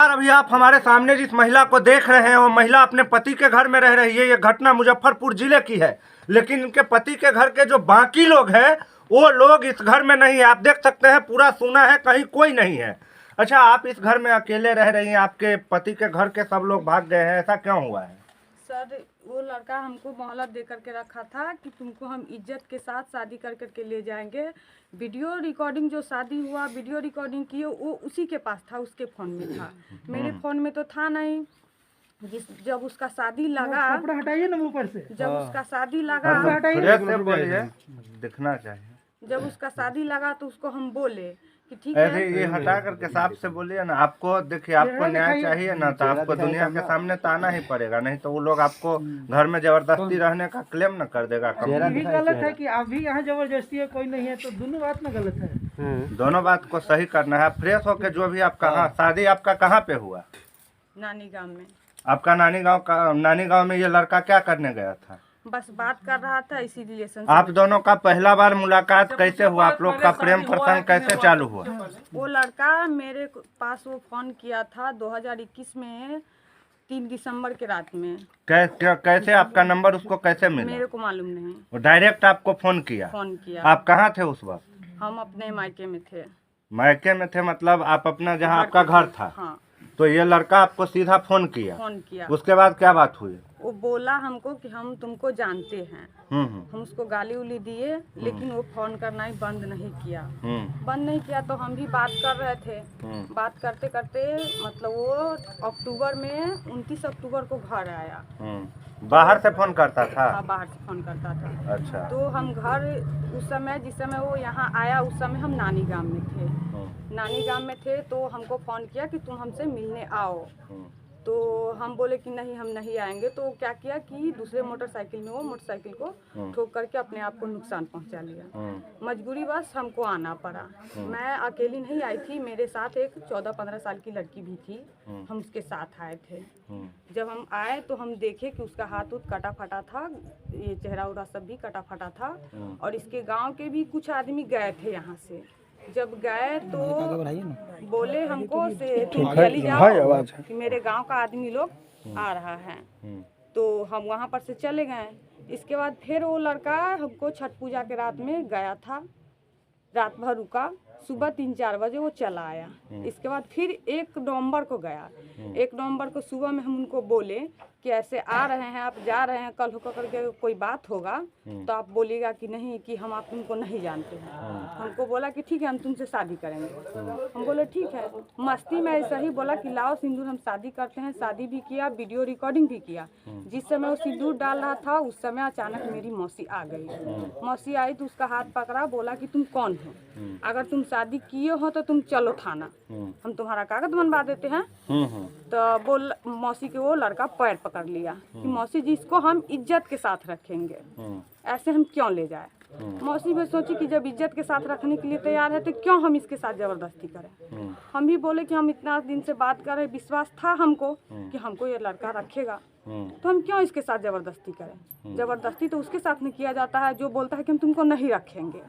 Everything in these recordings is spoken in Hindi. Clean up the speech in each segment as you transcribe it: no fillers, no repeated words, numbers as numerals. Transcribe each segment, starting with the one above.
यार अभी आप हमारे सामने जिस महिला को देख रहे हैं वो महिला अपने पति के घर में रह रही है। ये घटना मुजफ्फरपुर जिले की है, लेकिन इनके पति के घर के जो बाकी लोग हैं वो लोग इस घर में नहीं है। आप देख सकते हैं पूरा सूना है, कहीं कोई नहीं है। अच्छा, आप इस घर में अकेले रह रही हैं, आपके पति के घर के सब लोग भाग गए हैं, ऐसा क्यों हुआ है? सर, वो लड़का हमको मोहलत दे करके रखा था कि तुमको हम इज्जत के साथ शादी कर करके ले जाएंगे। वीडियो रिकॉर्डिंग जो शादी हुआ वीडियो रिकॉर्डिंग की वो उसी के पास था, उसके फ़ोन में था, मेरे फ़ोन में तो था नहीं। जब उसका शादी लगा, कपड़ा हटाइए ना ऊपर से, जब उसका शादी लगा, दिखना चाहिए। जब उसका शादी लगा तो उसको हम बोले कि ठीक ऐसे है, ये हटा करके साफ से बोलिए ना। आपको देखिए, आपको न्याय चाहिए ना, तो आपको दुनिया के सामने तो आना ही पड़ेगा, नहीं तो वो लोग आपको घर में जबरदस्ती रहने का क्लेम न कर देगा। ये भी गलत है कि अभी यहाँ जबरदस्ती है, कोई नहीं है, तो दोनों बात में गलत है। दोनों बात को सही करना है। फ्रेश होके जो भी आप कहाँ शादी आपका कहाँ पे हुआ? नानी गांव में। आपका नानी गांव में ये लड़का क्या करने गया था? बस बात कर रहा था, इसी रिलेशन। आप दोनों का पहला बार मुलाकात कैसे हुआ? आप लोग का प्रेम प्रसंग कैसे चालू हुआ? वो लड़का मेरे पास वो फोन किया था 2021 में 3 दिसंबर के रात में। कैसे आपका नंबर उसको कैसे मिला? मेरे को मालूम नहीं। वो डायरेक्ट आपको फोन किया? आप कहाँ थे उस वक्त? हम अपने मायके में थे। मायके में थे मतलब आप अपना जहाँ आपका घर था? हाँ। तो ये लड़का आपको सीधा फोन किया? उसके बाद क्या बात हुई? वो बोला हमको कि हम तुमको जानते हैं। हम उसको गाली उली दिए, लेकिन वो फोन करना ही बंद नहीं किया। तो हम भी बात कर रहे थे। बात करते करते मतलब वो अक्टूबर में 29 अक्टूबर को घर आया। बाहर से फोन करता था? हाँ, बाहर से फोन करता था। अच्छा। तो हम घर उस समय, जिस समय वो यहाँ आया उस समय हम नानी गांव में थे। तो हमको फोन किया कि तुम हमसे मिलने आओ। तो हम बोले कि नहीं, हम नहीं आएंगे। तो क्या किया कि दूसरे मोटरसाइकिल में वो मोटरसाइकिल को ठोक करके अपने आप को नुकसान पहुंचा लिया। मजबूरी बस हमको आना पड़ा। मैं अकेली नहीं आई थी, मेरे साथ एक 14-15 साल की लड़की भी थी। हम उसके साथ आए थे। जब हम आए तो हम देखे कि उसका हाथ कटा फटा था, ये चेहरा उरा सब भी कटा फटा था। और इसके गाँव के भी कुछ आदमी गए थे यहाँ से। जब गए तो बोले हमको से तुम चली जाओ कि मेरे गांव का आदमी लोग आ रहा है। तो हम वहां पर से चले गए। इसके बाद फिर वो लड़का हमको छठ पूजा के रात में गया था, रात भर रुका, सुबह 3-4 बजे वो चला आया। इसके बाद फिर 1 नवंबर को गया। 1 नवंबर को सुबह में हम उनको बोले कि ऐसे आ रहे हैं, आप जा रहे हैं, कल होकर करके कोई बात होगा तो आप बोलिएगा कि नहीं, कि हम आप तुमको नहीं जानते हैं। हमको बोला कि ठीक है, हम तुमसे शादी करेंगे। हम बोले ठीक है। मस्ती में ऐसा ही बोला कि लाओ सिंदूर, हम शादी करते हैं। शादी भी किया, वीडियो रिकॉर्डिंग भी किया। जिस समय वो सिंदूर डाल रहा था उस समय अचानक मेरी मौसी आ गई। मौसी आई तो उसका हाथ पकड़ा, बोला कि तुम कौन हो? अगर तुम शादी किए हो तो तुम चलो थाना, हम तुम्हारा कागज बनवा देते हैं। तो बोल मौसी के वो लड़का पैर पकड़ लिया कि मौसी जी, इसको हम इज्जत के साथ रखेंगे, ऐसे हम क्यों ले जाए। मौसी भी सोची कि जब इज्जत के साथ रखने के लिए तैयार है तो क्यों हम इसके साथ जबरदस्ती करें। हम भी बोले कि हम इतना दिन से बात कर रहे, विश्वास था हमको कि हमको ये लड़का रखेगा, तो हम क्यों इसके साथ जबरदस्ती करें। जबरदस्ती तो उसके साथ नहीं किया जाता है जो बोलता है कि हम तुमको नहीं रखेंगे।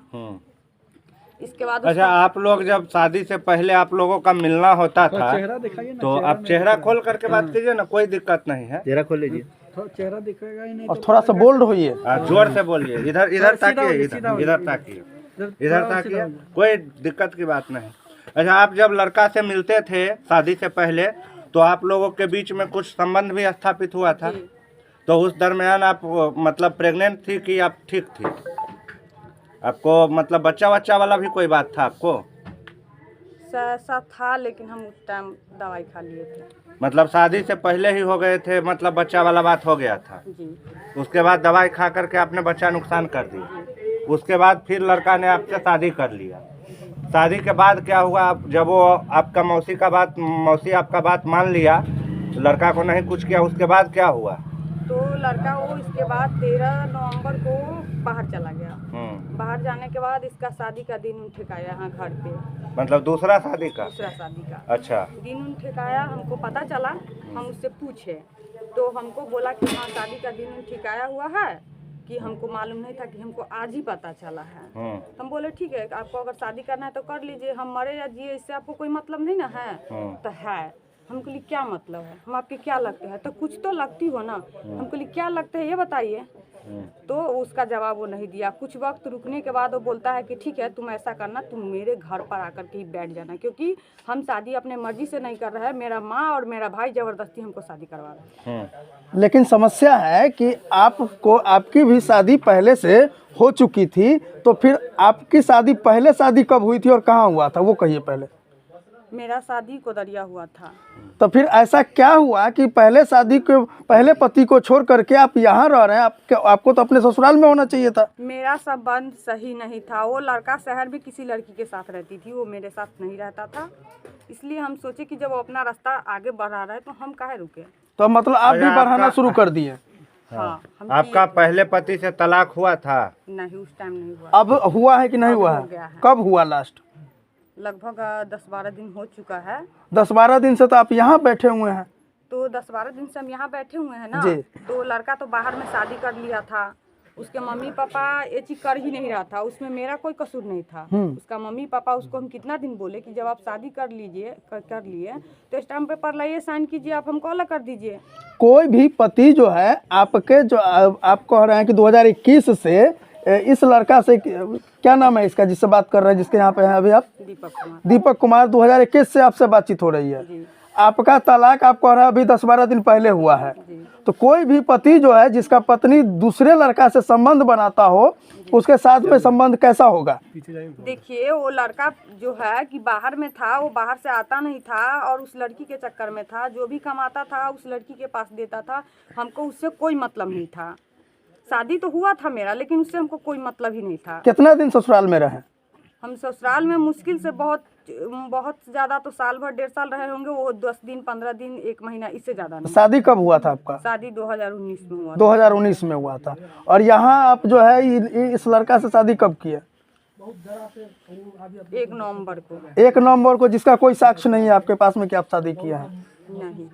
इसके बाद अच्छा, आप लोग जब शादी से पहले आप लोगों का मिलना होता था तो आप चेहरा खोल करके बात कीजिए ना, कोई दिक्कत नहीं है। चेहरा खोल लीजिए, चेहरा दिखेगा ही नहीं। और थोड़ा सा बोल्ड होइए, जोर से बोलिए। इधर ताकिए, कोई दिक्कत की बात नहीं। अच्छा, आप जब लड़का से मिलते थे शादी से पहले तो आप लोगों के बीच में कुछ संबंध भी स्थापित हुआ था? तो उस दरमियान आप मतलब प्रेग्नेंट थी कि आप ठीक थी? आपको मतलब बच्चा वाला भी कोई बात था आपको? ऐसा था, लेकिन हम उस टाइम दवाई खा लिए थे। मतलब शादी से पहले ही हो गए थे, मतलब बच्चा वाला बात हो गया था जी। उसके बाद दवाई खा करके आपने बच्चा नुकसान कर दिया। उसके बाद फिर लड़का ने आपसे शादी कर लिया। शादी के बाद क्या हुआ? जब वो आपका मौसी आपका बात मान लिया, लड़का को नहीं कुछ किया, उसके बाद क्या हुआ? तो लड़का वो इसके बाद 13 नवंबर को बाहर चला गया। बाहर जाने के बाद इसका शादी का दिन उन ठिकाया यहाँ घर पे। मतलब दूसरा शादी का? दूसरा शादी का अच्छा। दिन उन ठिकाया, हमको पता चला, हम उससे पूछे तो हमको बोला कि हाँ शादी का दिन उन ठिकाया हुआ है, कि हमको मालूम नहीं था, कि हमको आज ही पता चला है। हम बोले ठीक है, आपको अगर शादी करना है तो कर लीजिए, हम मरे या जिए इससे आपको कोई मतलब नहीं ना है। तो है हमको लिए क्या मतलब है, हम आपके क्या लगते हैं, तो कुछ तो लगती हो ना, हमको लिए क्या लगते हैं ये बताइए। तो उसका जवाब वो नहीं दिया। कुछ वक्त रुकने के बाद वो बोलता है कि ठीक है तुम ऐसा करना, तुम मेरे घर पर आकर के ही बैठ जाना, क्योंकि हम शादी अपने मर्जी से नहीं कर रहे हैं, मेरा माँ और मेरा भाई जबरदस्ती हमको शादी करवा रहे हैं। लेकिन समस्या है कि आपको आपकी भी शादी पहले से हो चुकी थी, तो फिर आपकी शादी पहले शादी कब हुई थी और कहाँ हुआ था वो कहिए पहले। मेरा शादी कोदरिया हुआ था। तो फिर ऐसा क्या हुआ कि पहले शादी के पहले पति को छोड़ करके आप यहाँ रह रहे हैं, आपको तो अपने ससुराल में होना चाहिए था। मेरा संबंध सही नहीं था, वो लड़का शहर में किसी लड़की के साथ रहती थी, वो मेरे साथ नहीं रहता था, इसलिए हम सोचे कि जब वो अपना रास्ता आगे बढ़ा रहा है तो हम काहे रुके। तो मतलब आप भी बढ़ाना शुरू कर दिए। हाँ, हम आपका पहले पति से तलाक हुआ था? नहीं, उस टाइम नहीं हुआ। अब हुआ है कि नहीं हुआ हो है? गया है। कब हुआ लास्ट? लगभग 10-12 दिन हो चुका है। 10-12 दिन से तो आप यहाँ बैठे हुए हैं। तो 10-12 दिन से हम यहाँ बैठे हुए हैं ना। जी। तो लड़का तो बाहर में शादी कर लिया था, उसके मम्मी पापा ये चीज कर ही नहीं रहा था, उसमें मेरा कोई कसूर नहीं था। उसका मम्मी पापा उसको हम कितना दिन बोले कि जब आप शादी कर लीजिए कर लिए तो स्टाम्प पेपर लाइए, साइन कीजिए, आप हमको अलग कर दीजिए। कोई भी पति जो है आपके, जो आप कह रहे हैं कि 2021 से इस लड़का से, क्या नाम है इसका जिससे बात कर रहे हैं, जिसके यहाँ पे हैं अभी आप? दीपक कुमार 2021 से आपसे बातचीत हो रही है। आपका तलाक आप कह रहे हैं अभी 10-12 दिन पहले हुआ है। तो कोई भी पति जो है जिसका पत्नी दूसरे लड़का से संबंध बनाता हो, उसके साथ में संबंध कैसा होगा? देखिए वो लड़का जो है कि बाहर में था, वो बाहर से आता नहीं था और उस लड़की के चक्कर में था, जो भी कमाता था उस लड़की के पास देता था, हमको उससे कोई मतलब नहीं था। शादी तो हुआ था मेरा, लेकिन उससे हमको कोई मतलब ही नहीं था। कितना दिन ससुराल में रहे? हम ससुराल में मुश्किल से बहुत ज़्यादा तो साल भर 1.5 साल रहे होंगे, वो 10 दिन 15 दिन 1 महीना, इससे ज़्यादा नहीं। शादी कब हुआ था आपका? शादी 2019 में हुआ। 2019 में हुआ था। और यहाँ आप जो है इस लड़का से शादी कब किए? 1 नवंबर को। 1 नवंबर को, जिसका कोई साक्ष्य नहीं है आपके पास में कि आप शादी किए हैं? नहीं।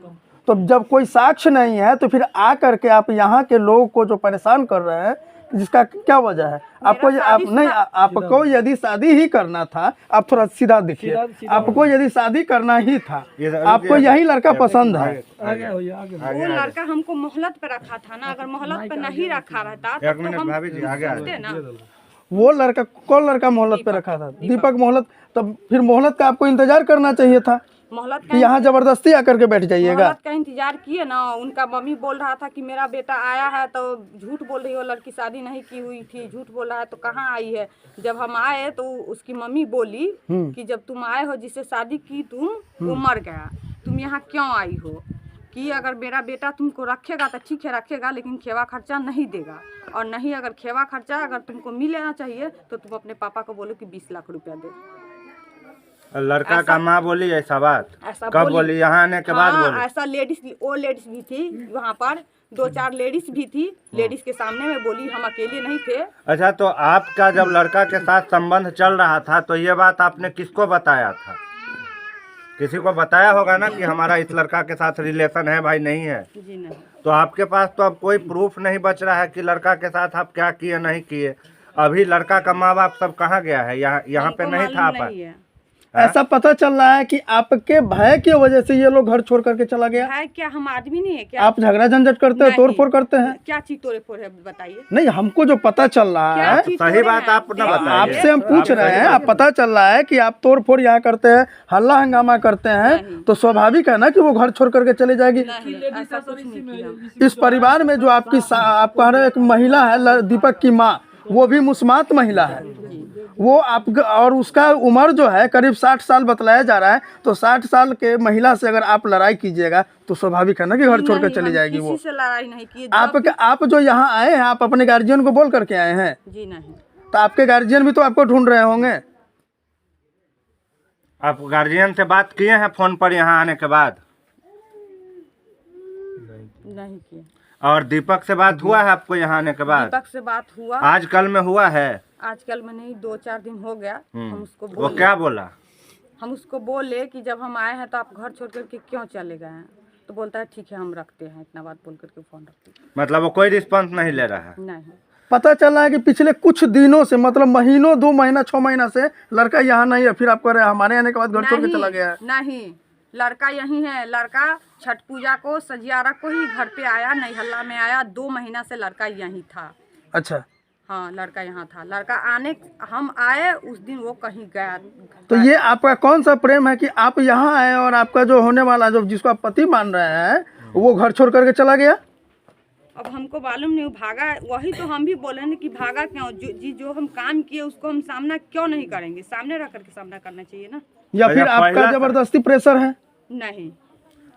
तो जब कोई साक्ष्य नहीं है तो फिर आ करके आप यहाँ के लोगों को जो परेशान कर रहे हैं, जिसका क्या वजह है? आपको यदि शादी ही करना था, आप थोड़ा सीधा देखिए, आपको यदि शादी करना ही था, आपको यही लड़का पसंद है। वो लड़का हमको मोहलत पे रखा था ना, अगर मोहलत पे नहीं रखा रहता तो हम सोचते ना। वो लड़का, कौन लड़का मोहलत पे रखा था? दीपक मोहलत। तो फिर मोहलत का आपको इंतजार करना चाहिए था मोहलत कि यहाँ जबरदस्ती आकर के बैठ जाइएगा। मोहलत का इंतजार किए ना। उनका मम्मी बोल रहा था कि मेरा बेटा आया है, तो झूठ बोल रही हो, लड़की शादी नहीं की हुई थी, झूठ बोल रहा है, तो कहाँ आई है। जब हम आए तो उसकी मम्मी बोली कि जब तुम आए हो, जिससे शादी की तुम, वो मर गया, तुम यहाँ क्यों आई हो, कि अगर मेरा बेटा तुमको रखेगा तो ठीक है रखेगा, लेकिन खेवा खर्चा नहीं देगा, और नहीं अगर खेवा खर्चा अगर तुमको मिलना चाहिए तो तुम अपने पापा को बोलो कि 20 लाख रुपया दे। लड़का का माँ बोली ऐसा बात? कब बोली? यहाँ आने के बाद बोली? ऐसा लेडीज भी थी वहाँ पर, 2-4 लेडीज भी थी, लेडीज के सामने में बोली, हम अकेले नहीं थे। अच्छा, तो आपका जब लड़का के साथ संबंध चल रहा था तो ये बात आपने किसको बताया था? किसी को बताया होगा ना कि हमारा इस लड़का के साथ रिलेशन है भाई? नहीं है? जी नहीं। तो आपके पास तो अब कोई प्रूफ नहीं बच रहा है कि लड़का के साथ आप क्या किए नहीं किए। अभी लड़का का माँ बाप सब कहाँ गया है? यहाँ पे नहीं था आप? ऐसा पता चल रहा है कि आपके भय की वजह से ये लोग घर छोड़ करके चला गया है। क्या हम आदमी नहीं है क्या? आप झगड़ा झंझट करते हैं, तोड़ फोड़ करते हैं? क्या चीज तोड़े फोड़ है बताइए? नहीं, हमको जो पता चल रहा है, सही बात आप न बताइए। आपसे हम पूछ रहे हैं, आप पता चल रहा है कि आप तोड़ फोड़ यहाँ करते हैं, हल्ला हंगामा करते हैं, तो स्वाभाविक है ना कि वो घर छोड़ करके चले जाएगी। इस परिवार में जो आप कह रहे एक महिला है, दीपक की माँ, वो भी मुस्मात महिला है। वो आप, और उसका उम्र जो है करीब 60 साल बतलाया जा रहा है, तो 60 साल के महिला से अगर आप लड़ाई कीजिएगा तो स्वाभाविक है ना कि घर छोड़ कर चली जाएगी वो। किसी से लड़ाई नहीं की। आप जो यहाँ आए हैं, आप अपने गार्जियन को बोल करके आए हैं? जी नहीं। तो आपके गार्जियन भी तो आपको ढूंढ रहे होंगे। आप गार्जियन से बात किए हैं फोन पर यहाँ आने के बाद? नहीं किए। और दीपक से बात हुआ है आपको यहाँ आने के बाद? दीपक से बात हुआ, आजकल में हुआ है? आजकल में नहीं, 2-4 दिन हो गया। हम उसको वो क्या बोला? हम उसको बोले कि जब हम आए हैं तो आप घर छोड़ करके क्यों चले गए हैं, तो बोलता है ठीक है हम रखते हैं, इतना बात बोल करके फोन रखते हैं। मतलब वो कोई रिस्पॉन्स नहीं ले रहा है? नहीं। पता चल रहा है कि पिछले कुछ दिनों से, मतलब महीनों, 2 महीना 6 महीना से लड़का यहाँ नहीं है, फिर आप कह रहे हैं हमारे आने के बाद घर छोड़ के चला गया है। नहीं, लड़का यहीं है। लड़का छठ पूजा को सजियारा को ही घर पे आया, नैहल्ला में आया। 2 महीना से लड़का यहीं था। अच्छा, हाँ, लड़का यहाँ था। लड़का हम आए उस दिन वो कहीं गया। तो ये आपका कौन सा प्रेम है कि आप यहाँ आए और आपका जो होने वाला जो जिसको आप पति मान रहे हैं वो घर छोड़ करके चला गया? अब हमको मालूम नहीं भागा। वही तो हम भी बोले ना कि भागा क्यों? जो हम काम किए उसको हम सामना क्यों नहीं करेंगे? सामने रख करके सामना करना चाहिए ना। या फिर आपका जबरदस्ती प्रेशर है? नहीं।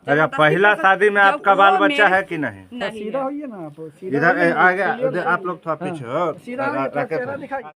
अच्छा, पहला शादी में आपका बाल बच्चा है कि नहीं? नहीं। होइए ना आप, इधर आ गया, आप लोग थोड़ा पीछे हो।